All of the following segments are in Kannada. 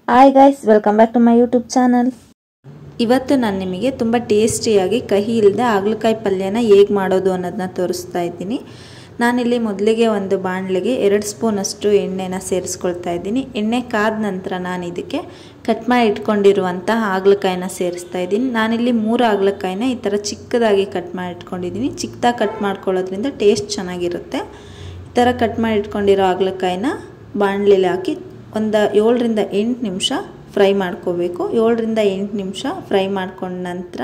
Hi guys, welcome back to my YouTube channel. ಇವತ್ತು ನಾನು ನಿಮಗೆ ತುಂಬ ಟೇಸ್ಟಿಯಾಗಿ ಕಹಿ ಇಲ್ಲದೆ ಹಾಗಲಕಾಯಿ ಪಲ್ಯನ ಹೇಗೆ ಮಾಡೋದು ಅನ್ನೋದನ್ನ ತೋರಿಸ್ತಾ ಇದ್ದೀನಿ. ನಾನಿಲ್ಲಿ ಮೊದಲಿಗೆ ಒಂದು ಬಾಣಲೆಗೆ 2 ಸ್ಪೂನಷ್ಟು ಎಣ್ಣೆನ ಸೇರಿಸ್ಕೊಳ್ತಾ ಇದ್ದೀನಿ. ಎಣ್ಣೆ ಕಾದ ನಂತರ ನಾನು ಇದಕ್ಕೆ ಕಟ್ ಮಾಡಿ ಇಟ್ಕೊಂಡಿರುವಂಥ ಹಾಗಲಕಾಯಿನ ಸೇರಿಸ್ತಾ ಇದ್ದೀನಿ. ನಾನಿಲ್ಲಿ 3 ಹಾಗಲಕಾಯಿನ ಈ ಥರ ಚಿಕ್ಕದಾಗಿ ಕಟ್ ಮಾಡಿ ಇಟ್ಕೊಂಡಿದ್ದೀನಿ. ಚಿಕ್ಕದಾಗಿ ಕಟ್ ಮಾಡ್ಕೊಳ್ಳೋದ್ರಿಂದ ಟೇಸ್ಟ್ ಚೆನ್ನಾಗಿರುತ್ತೆ. ಈ ಥರ ಕಟ್ ಮಾಡಿ ಇಟ್ಕೊಂಡಿರೋ ಹಾಗಲಕಾಯಿನ ಬಾಣಲೆಯಲ್ಲಿ ಹಾಕಿ ಒಂದು 7 ರಿಂದ 8 ನಿಮಿಷ ಫ್ರೈ ಮಾಡ್ಕೋಬೇಕು. 7 ರಿಂದ 8 ನಿಮಿಷ ಫ್ರೈ ಮಾಡ್ಕೊಂಡ ನಂತರ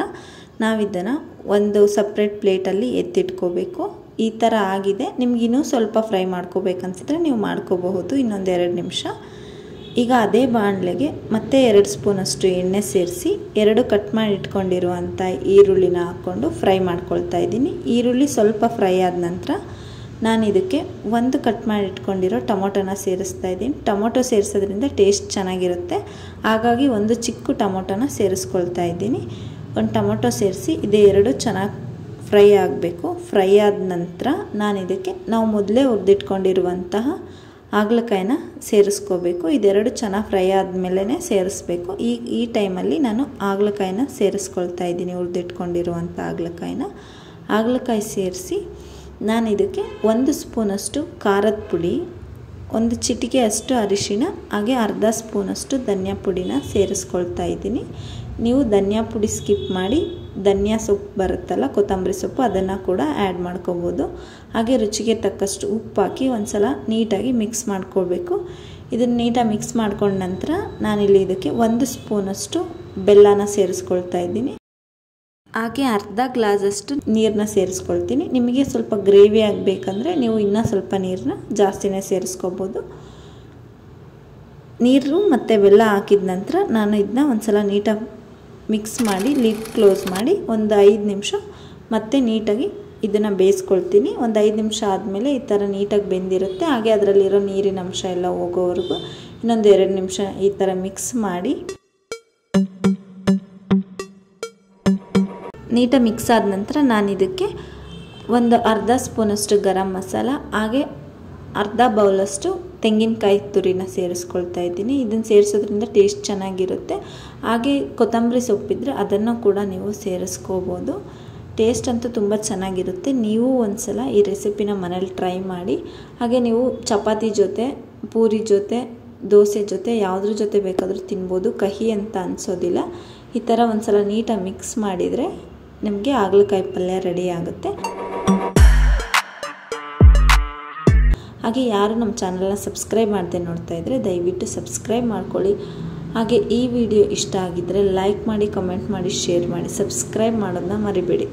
ನಾವಿದನ್ನು ಒಂದು ಸಪ್ರೇಟ್ ಪ್ಲೇಟಲ್ಲಿ ಎತ್ತಿಟ್ಕೋಬೇಕು. ಈ ಥರ ಆಗಿದೆ. ನಿಮ್ಗೆ ಇನ್ನೂ ಸ್ವಲ್ಪ ಫ್ರೈ ಮಾಡ್ಕೋಬೇಕನ್ಸಿದ್ರೆ ನೀವು ಮಾಡ್ಕೋಬಹುದು ಇನ್ನೊಂದು 2 ನಿಮಿಷ. ಈಗ ಅದೇ ಬಾಣಲೆಗೆ ಮತ್ತೆ 2 ಸ್ಪೂನಷ್ಟು ಎಣ್ಣೆ ಸೇರಿಸಿ 2 ಕಟ್ ಮಾಡಿ ಇಟ್ಕೊಂಡಿರುವಂಥ ಈರುಳ್ಳಿನ ಹಾಕ್ಕೊಂಡು ಫ್ರೈ ಮಾಡ್ಕೊಳ್ತಾ ಇದ್ದೀನಿ. ಈರುಳ್ಳಿ ಸ್ವಲ್ಪ ಫ್ರೈ ಆದ ನಂತರ ನಾನು ಇದಕ್ಕೆ 1 ಕಟ್ ಮಾಡಿ ಇಟ್ಕೊಂಡಿರೋ ಟೊಮೊಟೊನ ಸೇರಿಸ್ತಾ ಇದ್ದೀನಿ. ಟೊಮೊಟೊ ಸೇರಿಸೋದ್ರಿಂದ ಟೇಸ್ಟ್ ಚೆನ್ನಾಗಿರುತ್ತೆ. ಹಾಗಾಗಿ 1 ಚಿಕ್ಕ ಟೊಮೊಟೊನ ಸೇರಿಸ್ಕೊಳ್ತಾ ಇದ್ದೀನಿ. ಒಂದು ಟೊಮೊಟೊ ಸೇರಿಸಿ ಇದೇ 2 ಚೆನ್ನಾಗಿ ಫ್ರೈ ಆಗಬೇಕು. ಫ್ರೈ ಆದ ನಂತರ ನಾನು ಇದಕ್ಕೆ ನಾವು ಮೊದಲೇ ಹುರಿದಿಟ್ಕೊಂಡಿರುವಂತಹ ಹಾಗಲಕಾಯಿನ ಸೇರಿಸ್ಕೋಬೇಕು. ಇದೆರಡು ಚೆನ್ನಾಗಿ ಫ್ರೈ ಆದಮೇಲೆ ಸೇರಿಸ್ಬೇಕು. ಈ ಟೈಮಲ್ಲಿ ನಾನು ಹಾಗಲಕಾಯಿನ ಸೇರಿಸ್ಕೊಳ್ತಾ ಇದ್ದೀನಿ. ಹುರಿದಿಟ್ಕೊಂಡಿರುವಂಥ ಹಾಗಲಕಾಯಿ ಸೇರಿಸಿ ನಾನು ಇದಕ್ಕೆ 1 ಸ್ಪೂನಷ್ಟು ಖಾರದ ಪುಡಿ, 1 ಚಿಟಿಕೆಯಷ್ಟು ಅರಿಶಿಣ, ಹಾಗೆ ಅರ್ಧ ಸ್ಪೂನಷ್ಟು ಧನಿಯಾ ಪುಡಿನ ಸೇರಿಸ್ಕೊಳ್ತಾ ಇದ್ದೀನಿ. ನೀವು ಧನಿಯಾ ಪುಡಿ ಸ್ಕಿಪ್ ಮಾಡಿ ಧನಿಯಾ ಸೊಪ್ಪು ಬರುತ್ತಲ್ಲ, ಕೊತ್ತಂಬರಿ ಸೊಪ್ಪು, ಅದನ್ನು ಕೂಡ ಆ್ಯಡ್ ಮಾಡ್ಕೋಬೋದು. ಹಾಗೆ ರುಚಿಗೆ ತಕ್ಕಷ್ಟು ಉಪ್ಪು ಹಾಕಿ ಒಂದು ಸಲ ನೀಟಾಗಿ ಮಿಕ್ಸ್ ಮಾಡ್ಕೊಳ್ಬೇಕು. ಇದನ್ನು ನೀಟಾಗಿ ಮಿಕ್ಸ್ ಮಾಡ್ಕೊಂಡ ನಂತರ ನಾನಿಲ್ಲಿ ಇದಕ್ಕೆ 1 ಸ್ಪೂನಷ್ಟು ಬೆಲ್ಲನ ಸೇರಿಸ್ಕೊಳ್ತಾ ಇದ್ದೀನಿ. ಹಾಗೆ ಅರ್ಧ ಗ್ಲಾಸಷ್ಟು ನೀರನ್ನ ಸೇರಿಸ್ಕೊಳ್ತೀನಿ. ನಿಮಗೆ ಸ್ವಲ್ಪ ಗ್ರೇವಿ ಆಗಬೇಕಂದ್ರೆ ನೀವು ಇನ್ನೂ ಸ್ವಲ್ಪ ನೀರನ್ನ ಜಾಸ್ತಿನೇ ಸೇರಿಸ್ಕೋಬೋದು. ನೀರು ಮತ್ತು ಬೆಲ್ಲ ಹಾಕಿದ ನಂತರ ನಾನು ಇದನ್ನ ಒಂದು ಸಲ ನೀಟಾಗಿ ಮಿಕ್ಸ್ ಮಾಡಿ ಲಿಡ್ ಕ್ಲೋಸ್ ಮಾಡಿ ಒಂದು 5 ನಿಮಿಷ ಮತ್ತೆ ನೀಟಾಗಿ ಇದನ್ನು ಬೇಯಿಸ್ಕೊಳ್ತೀನಿ. ಒಂದು 5 ನಿಮಿಷ ಆದಮೇಲೆ ಈ ಥರ ನೀಟಾಗಿ ಬೆಂದಿರುತ್ತೆ. ಹಾಗೆ ಅದರಲ್ಲಿರೋ ನೀರಿನ ಅಂಶ ಎಲ್ಲ ಹೋಗೋವರೆಗೂ ಇನ್ನೊಂದು 2 ನಿಮಿಷ ಈ ಥರ ಮಿಕ್ಸ್ ಮಾಡಿ ನೀಟಾಗಿ ಮಿಕ್ಸ್ ಆದ ನಂತರ ನಾನು ಇದಕ್ಕೆ ಒಂದು ಅರ್ಧ ಸ್ಪೂನಷ್ಟು ಗರಂ ಮಸಾಲ, ಹಾಗೆ ಅರ್ಧ ಬೌಲಷ್ಟು ತೆಂಗಿನಕಾಯಿ ತುರಿನ ಸೇರಿಸ್ಕೊಳ್ತಾ ಇದ್ದೀನಿ. ಇದನ್ನು ಸೇರಿಸೋದ್ರಿಂದ ಟೇಸ್ಟ್ ಚೆನ್ನಾಗಿರುತ್ತೆ. ಹಾಗೆ ಕೊತ್ತಂಬರಿ ಸೊಪ್ಪಿದ್ರೆ ಅದನ್ನು ಕೂಡ ನೀವು ಸೇರಿಸ್ಕೋಬೋದು. ಟೇಸ್ಟ್ ಅಂತೂ ತುಂಬ ಚೆನ್ನಾಗಿರುತ್ತೆ. ನೀವು ಒಂದು ಸಲ ಈ ರೆಸಿಪಿನ ಮನೇಲಿ ಟ್ರೈ ಮಾಡಿ. ಹಾಗೆ ನೀವು ಚಪಾತಿ ಜೊತೆ, ಪೂರಿ ಜೊತೆ, ದೋಸೆ ಜೊತೆ ಯಾವುದ್ರ ಜೊತೆ ಬೇಕಾದರೂ ತಿನ್ಬೋದು. ಕಹಿ ಅಂತ ಅನಿಸೋದಿಲ್ಲ. ಈ ಥರ ಒಂದು ಸಲ ನೀಟಾಗಿ ಮಿಕ್ಸ್ ಮಾಡಿದರೆ ನಿಮಗೆ ಹಾಗಲಕಾಯಿ ಪಲ್ಯ ರೆಡಿ ಆಗುತ್ತೆ. ಹಾಗೆ ಯಾರು ನಮ್ಮ ಚಾನಲ್ನ ಸಬ್ಸ್ಕ್ರೈಬ್ ಮಾಡದೆ ನೋಡ್ತಾ ಇದ್ದರೆ ದಯವಿಟ್ಟು ಸಬ್ಸ್ಕ್ರೈಬ್ ಮಾಡ್ಕೊಳ್ಳಿ. ಹಾಗೆ ಈ ವಿಡಿಯೋ ಇಷ್ಟ ಆಗಿದ್ದರೆ ಲೈಕ್ ಮಾಡಿ, ಕಮೆಂಟ್ ಮಾಡಿ, ಶೇರ್ ಮಾಡಿ. ಸಬ್ಸ್ಕ್ರೈಬ್ ಮಾಡೋದನ್ನ ಮರಿಬೇಡಿ.